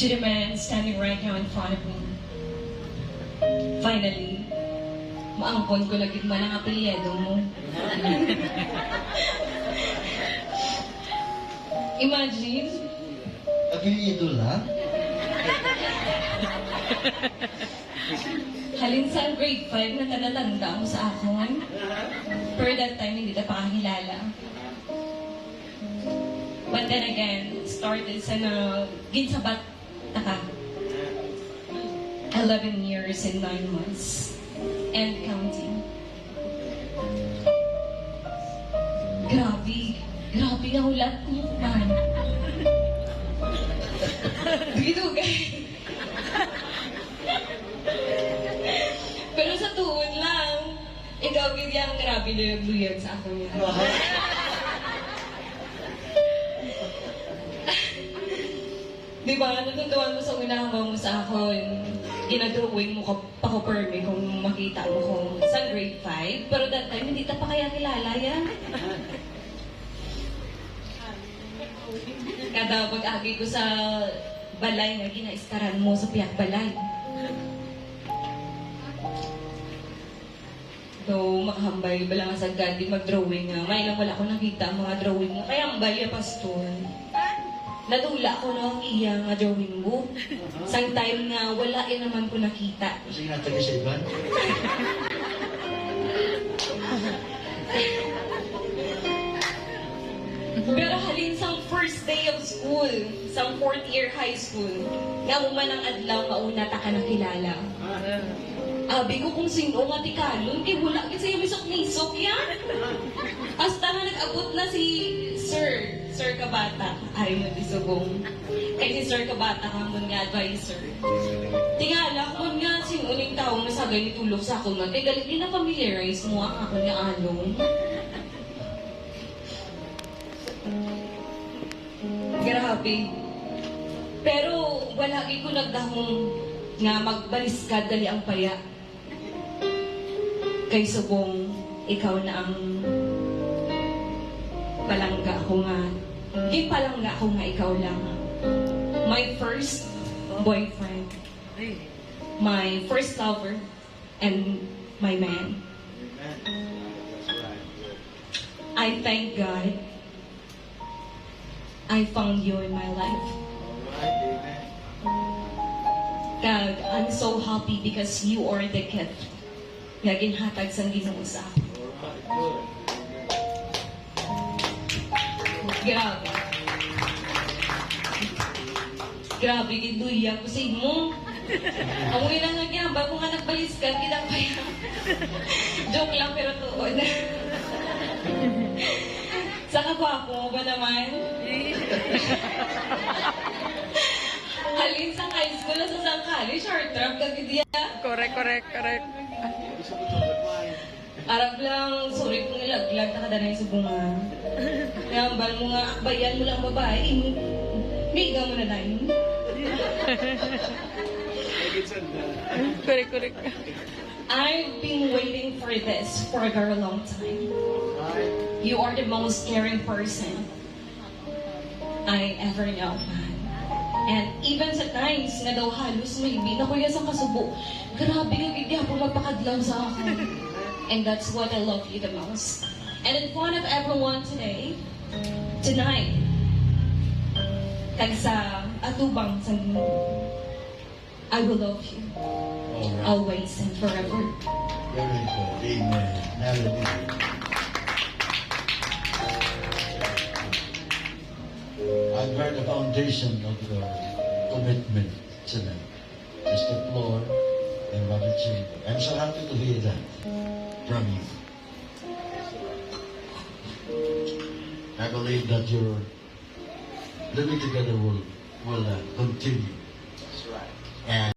to the man standing right now in front of me. Finally, maangkon ko lagi man ang apelyido mo. Imagine, Apelyido lang? halin sa grade 5 na talatanda mo sa akon. Pero that time, hindi ta pa kakilala. But then again, started sa ginsabat na ka. 11 years and 9 months. And counting. Grabe nga ulat mo, man. Dito, guys. Pero sa tuon lang, ikaw ganyan grabe luyag-luyag sa ako yan. Diba, natutuwan mo sa unang mo sa akin. Ginadrawing mo pa ko permi kung makita mo kung sa grade 5. Pero that time, hindi ta pa kaya kilala yan. Kada pag-agi ko sa balay nga ginaistaran mo sa piyak balay. So, makahambay ba lang sa gadi mag-drawing nga. May lang wala ko nakita ang mga drawing mo. Kaya ang balya pastor. Nadula ko no, iya nga drawing mo. Sang time nga, wala naman ko nakita. Kasi nga taga sa iban? Pero halin sang first day of school, sang 4th year high school, nga uman ang adlaw mauna ta ka nakilala. Abi ko kung sino nga ti Kalon, kay wala kasi yung misok-misok yan. Hasta nga nag-abot na si Sir Kabata, ay mo di subong. Kay si Sir Kabata ka mo nga advisor. Tingala ko nga sino uling tao na sagay ni tulog sa ako nga, kay galit din na familiarize mo ang ako nga along. Grabe. Pero wala ko nagdahong nga magbaliskad dali ang paya. Kay subong, ikaw na ang palangga ako nga. Di palangga ako nga ikaw lang. My first boyfriend. My first lover. And my man. I thank God I found you in my life. God, I'm so happy because you are the gift na ginhatag sa Ginoo sa akin. Grabe. Grabe, giduya ko sa imo. Ang wala nga gyamba ko nga nagbaliskan, kitang kaya. Joke lang pero tuon. Sa kagwapo mo ba naman? Halin sa high school na sa Sangkali, short trap kagidya. Correct. Arab lang, sorry kung ilaglag na kadanay sa bunga. Nambal mo nga, akbayan mo lang babae, miga mo na na yun. Correct. I've been waiting for this for a very long time. You are the most caring person I ever know, man. And even sa times na daw halos maybe na kuya sa kasubo, grabe nga bigya po magpakadlaw sa akin. And that's what I love you the most. And in front of everyone tonight, tagsa atubang sa I will love you. Alright. Always and forever. Very good. Amen. Hallelujah. I admire the foundation of your commitment tonight. Mr. Floor and Robert Chamber. I'm so happy to hear that from you. I believe that your living together will continue. That's right. And